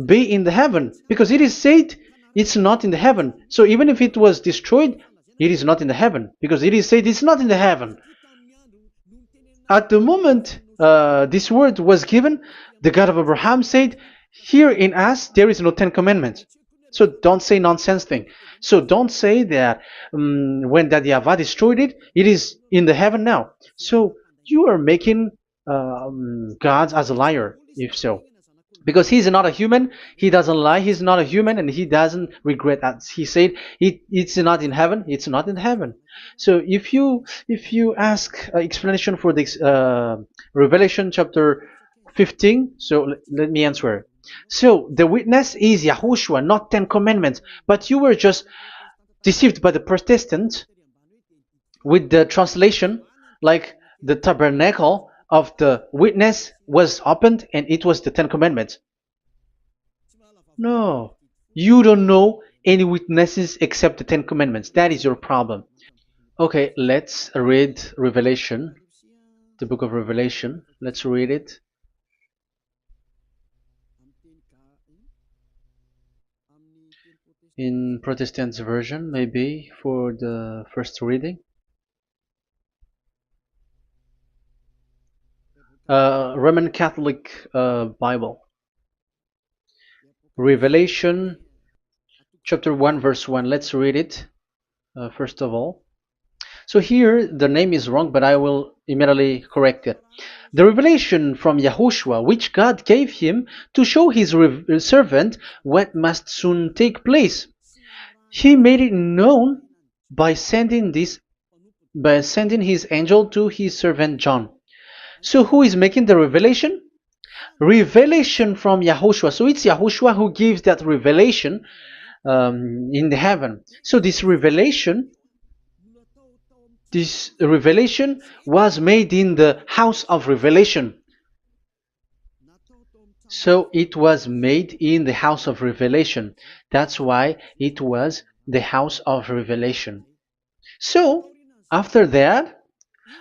be in the heaven, because it is said it's not in the heaven. So even if it was destroyed, it is not in the heaven, because it is said it's not in the heaven. At the moment this word was given, the God of Abraham said, here in us there is no Ten Commandments. So don't say nonsense thing. So don't say that when that YAHVAH destroyed it, it is in the heaven now. So you are making God as a liar, if so. Because he's not a human, he doesn't lie, he's not a human, and he doesn't regret that. He said it's not in heaven, it's not in heaven. So if you ask explanation for this Revelation chapter 15, so let me answer. So the witness is YAHOSHUAH, not Ten Commandments, but you were just deceived by the Protestants with the translation, like the tabernacle of the witness was opened and it was the Ten Commandments. No, you don't know any witnesses except the Ten Commandments. That is your problem. Okay, let's read Revelation, the book of Revelation. Let's read it. In Protestant version, maybe, for the first reading. Roman Catholic Bible. Revelation chapter 1 verse 1. Let's read it first of all. So here the name is wrong, but I will immediately correct it. The revelation from YAHOSHUAH, which God gave him to show his servant what must soon take place. He made it known by sending his angel to his servant John. So who is making the revelation? Revelation from YAHOSHUAH. So it's YAHOSHUAH who gives that revelation in the heaven. So this revelation was made in the house of revelation. So it was made in the house of revelation. That's why it was the house of revelation. So, after that,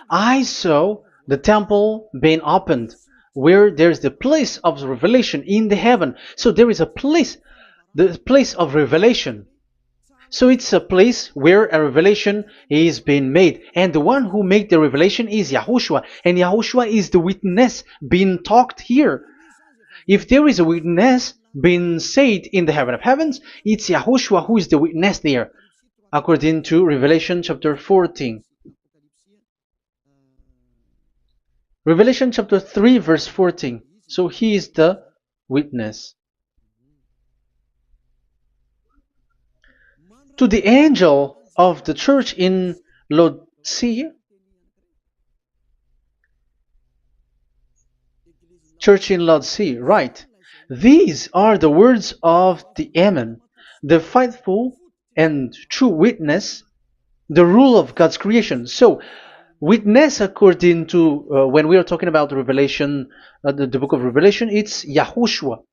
I saw the temple being opened, where there's the place of revelation in the heaven. So there is a place, the place of revelation. So it's a place where a revelation is being made. And the one who made the revelation is YAHOSHUAH. And YAHOSHUAH is the witness being talked here. If there is a witness being said in the heaven of heavens, it's YAHOSHUAH who is the witness there, according to Revelation chapter 14. Revelation chapter 3 verse 14. So he is the witness. To the angel of the church in Laodicea, right. These are the words of the Amen, the faithful and true witness, the rule of God's creation. So, witness according to when we are talking about the Revelation, the book of Revelation, it's YAHOSHUAH.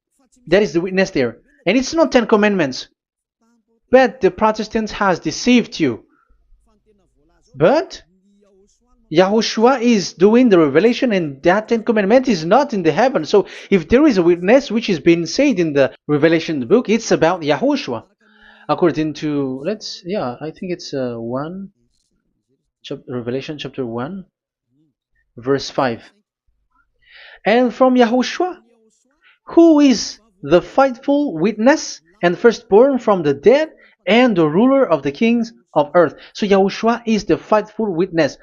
That is the witness there. And it's not 10 Commandments. But the Protestants has deceived you. But YAHOSHUAH is doing the revelation, and that 10 Commandment is not in the heaven. So if there is a witness which is being said in the Revelation book, it's about YAHOSHUAH. According to, I think it's Revelation chapter 1, verse 5. And from YAHOSHUAH, who is the faithful witness and firstborn from the dead and the ruler of the kings of earth. So YAHOSHUAH is the faithful witness.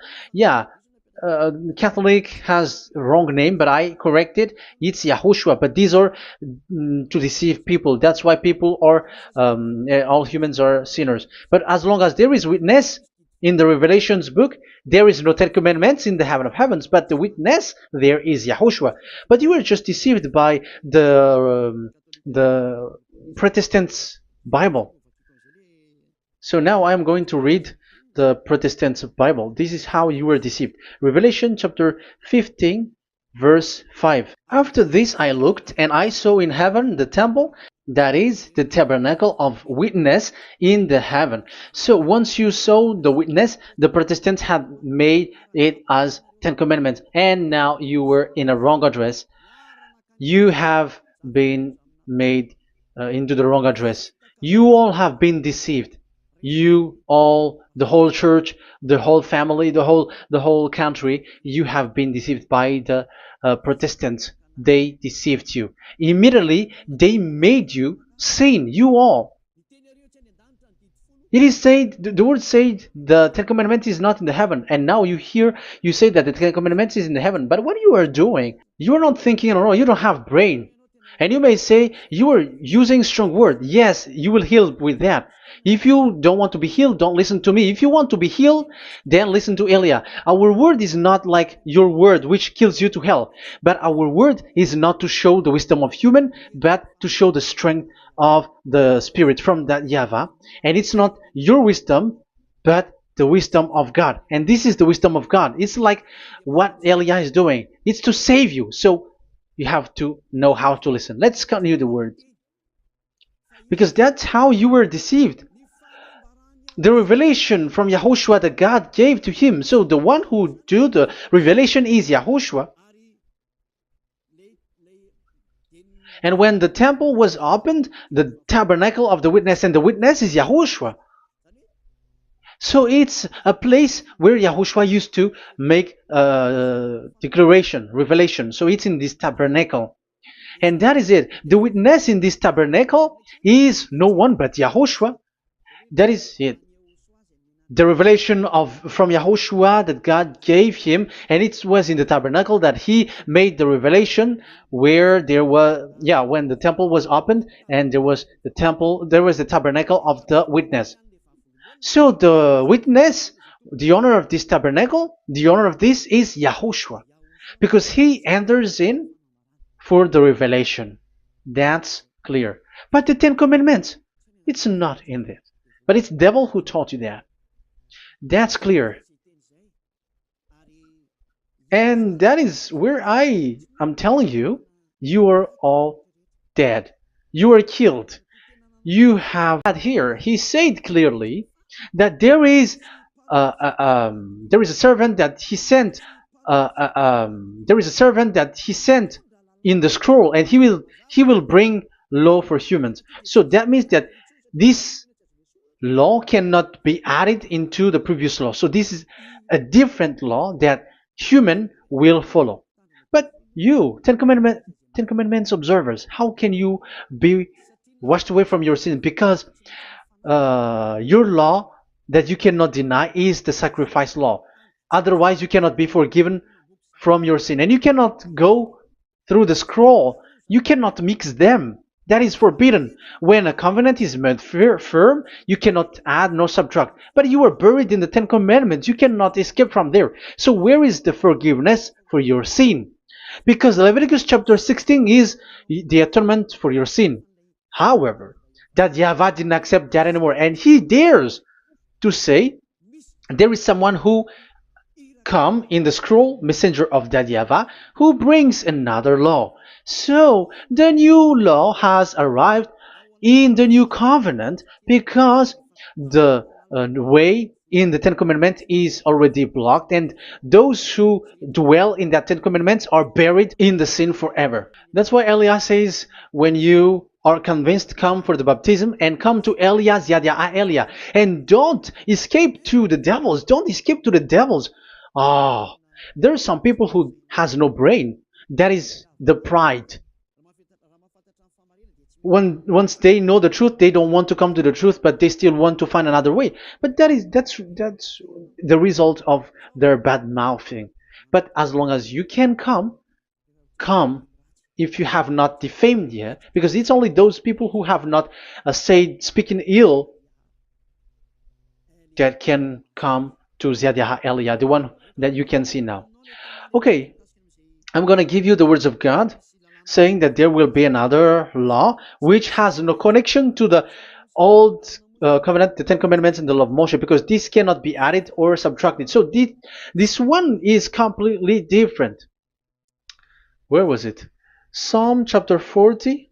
Catholic has wrong name, but I corrected. It's YAHOSHUAH, but these are to deceive people. That's why people are all humans are sinners. But as long as there is witness in the Revelations book, there is no 10 Commandments in the heaven of heavens, but the witness there is YAHOSHUAH. But you were just deceived by the Protestants' Bible. So now I am going to read the Protestants' Bible. This is how you were deceived. Revelation chapter 15, verse 5. After this I looked, and I saw in heaven the temple, that is the tabernacle of witness in the heaven. So once you saw the witness, the Protestants had made it as 10 Commandments, and now you were in a wrong address. You have been made into the wrong address. You all have been deceived. You all, the whole church, the whole family, the whole country, you have been deceived by the Protestants. They deceived you. Immediately, they made you sin, you all. It is said, the word said, the 10 Commandments is not in the heaven. And now you say that the 10 Commandments is in the heaven. But what you are doing, you are not thinking at all. You don't have brain. And you may say, you are using strong word. Yes, you will heal with that. If you don't want to be healed, don't listen to me. If you want to be healed, then listen to Elia. Our word is not like your word, which kills you to hell. But our word is not to show the wisdom of human, but to show the strength of the Spirit from that YAHVAH. And it's not your wisdom, but the wisdom of God. And this is the wisdom of God. It's like what Elia is doing. It's to save you. So you have to know how to listen. Let's continue the word. Because that's how you were deceived. The revelation from YAHOSHUAH that God gave to him. So the one who do the revelation is YAHOSHUAH. And when the temple was opened, the tabernacle of the witness, and the witness is YAHOSHUAH. So it's a place where YAHOSHUAH used to make declaration, revelation. So it's in this tabernacle. And that is it. The witness in this tabernacle is no one but YAHOSHUAH. That is it. The revelation from YAHOSHUAH that God gave him, and it was in the tabernacle that he made the revelation, where there was, when the temple was opened, and there was the tabernacle of the witness. So the witness, the owner of this tabernacle, the owner of this is YAHOSHUAH, because he enters in for the revelation. That's clear. But the 10 Commandments, it's not in it. But it's devil who taught you that. That's clear. And that is where I'm telling you, you are all dead. You are killed. you have had here. He said clearly that there is a servant that he sent. There is a servant that he sent in the scroll, and he will bring law for humans. So that means that this law cannot be added into the previous law. So this is a different law that human will follow. But you, Ten Commandments observers, how can you be washed away from your sin? Because your law that you cannot deny is the sacrifice law. Otherwise, you cannot be forgiven from your sin. And you cannot go through the scroll. You cannot mix them. That is forbidden. When a covenant is made firm, you cannot add nor subtract. But you are buried in the Ten Commandments. You cannot escape from there. So where is the forgiveness for your sin? Because Leviticus chapter 16 is the atonement for your sin. However, that YAHVAH didn't accept that anymore. And he dares to say there is someone who come in the scroll, messenger of that YAHVAH, who brings another law. So the new law has arrived in the new covenant because the way in the Ten Commandments is already blocked, and those who dwell in that Ten Commandments are buried in the sin forever. That's why Elias says, when you are convinced, come for the baptism and come to Elias, Yadiah Elia, and don't escape to the devils. Don't escape to the devils. Ah, there are some people who has no brain. That is the pride. Once they know the truth, they don't want to come to the truth, but they still want to find another way. But that's the result of their bad mouthing. But as long as you can come if you have not defamed yet, because it's only those people who have not said speaking ill that can come to Zadiah Elia, the one that you can see now. Okay, I'm going to give you the words of God, saying that there will be another law which has no connection to the old covenant, the Ten Commandments and the law of Moshe, because this cannot be added or subtracted. So this one is completely different. Where was it? Psalm chapter 40.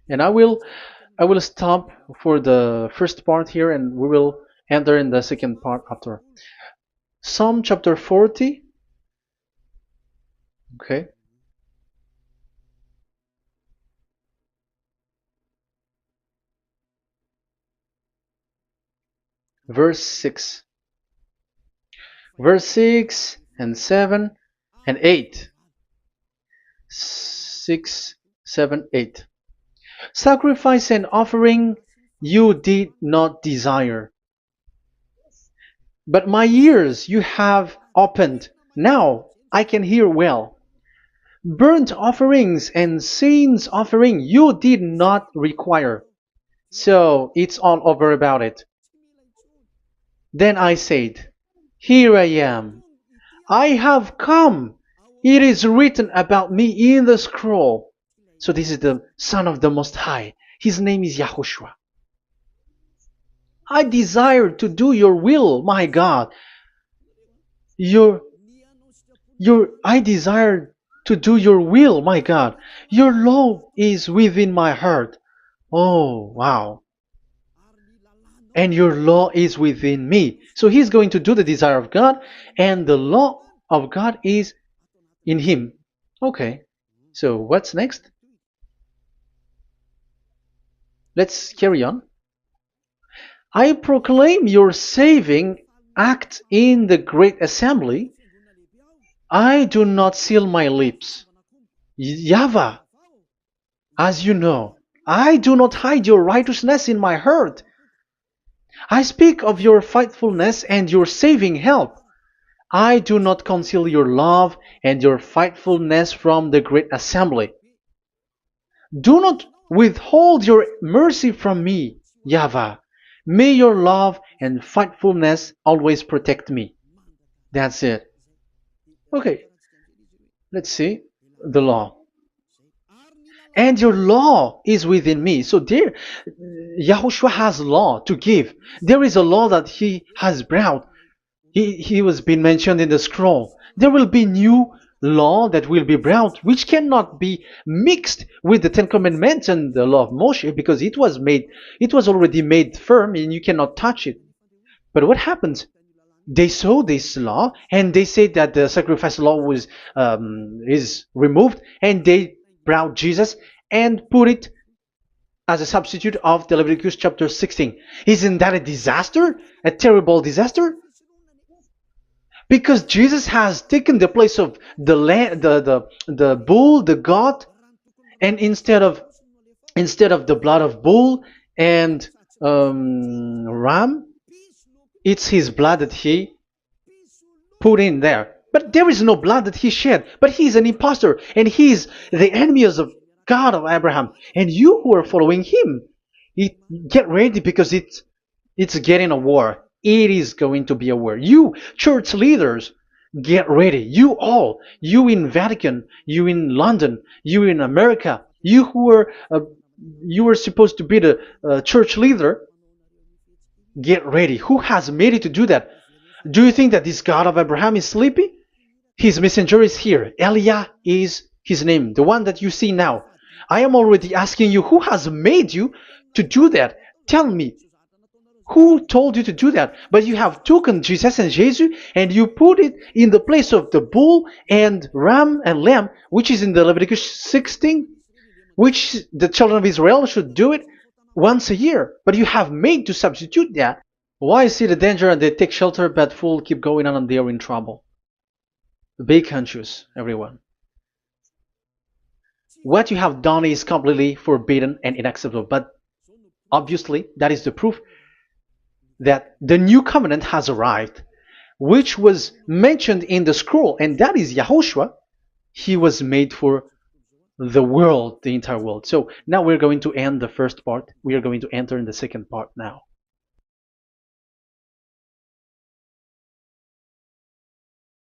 And I will stop for the first part here, and we will enter in the second part after. Psalm chapter 40. Okay. Verse 6. Verse 6 and 7 and 8. 6, 7, 8. Sacrifice and offering you did not desire, but my ears you have opened. Now I can hear well. Burnt offerings and sins offering you did not require. So it's all over about it. Then I said, here I am. I have come. It is written about me in the scroll. So this is the Son of the Most High. His name is YAHOSHUAH. I desire to do your will, my God. I desire to do your will, my God. Your law is within my heart. Oh, wow. And your law is within me. So he's going to do the desire of God, and the law of God is in him. Okay. So what's next? Let's carry on. I proclaim your saving act in the great assembly. I do not seal my lips. YAHVAH, as you know, I do not hide your righteousness in my heart. I speak of your faithfulness and your saving help. I do not conceal your love and your faithfulness from the great assembly. Do not withhold your mercy from me, YAHVAH. May your love and faithfulness always protect me. That's it. Okay, let's see the law. And your law is within me. So there, YAHOSHUAH has law to give. There is a law that he has brought. He was being mentioned in the scroll. There will be new law that will be brought, which cannot be mixed with the Ten Commandments and the law of Moshe, because it was already made firm, and you cannot touch it. But what happens? They saw this law, and they said that the sacrifice law was is removed, and they brought Jesus and put it as a substitute of the Leviticus chapter 16. Isn't that a disaster? A terrible disaster? Because Jesus has taken the place of the bull, the goat, and instead of the blood of bull and ram, it's his blood that he put in there. But there is no blood that he shed. But he's an impostor, and he's the enemy of God of Abraham. And you who are following him, get ready, because it's getting a war. It is going to be a war. You church leaders, get ready. You all, you in Vatican, you in London, you in America, you were supposed to be the church leader. Get ready. Who has made it to do that? Do you think that this God of Abraham is sleepy? His messenger is here. Eliah is his name, the one that you see now. I am already asking you, who has made you to do that? Tell me, who told you to do that? But you have taken Jesus and Jesus, and you put it in the place of the bull and ram and lamb, which is in the Leviticus 16, which the children of Israel should do it once a year. But you have made to substitute that. Why see the danger and they take shelter, but fool keep going on and they are in trouble? Be conscious, everyone. What you have done is completely forbidden and unacceptable. But obviously, that is the proof that the new covenant has arrived, which was mentioned in the scroll, and that is YAHOSHUAH. He was made for the world, the entire world. So now we're going to end the first part. We are going to enter in the second part now.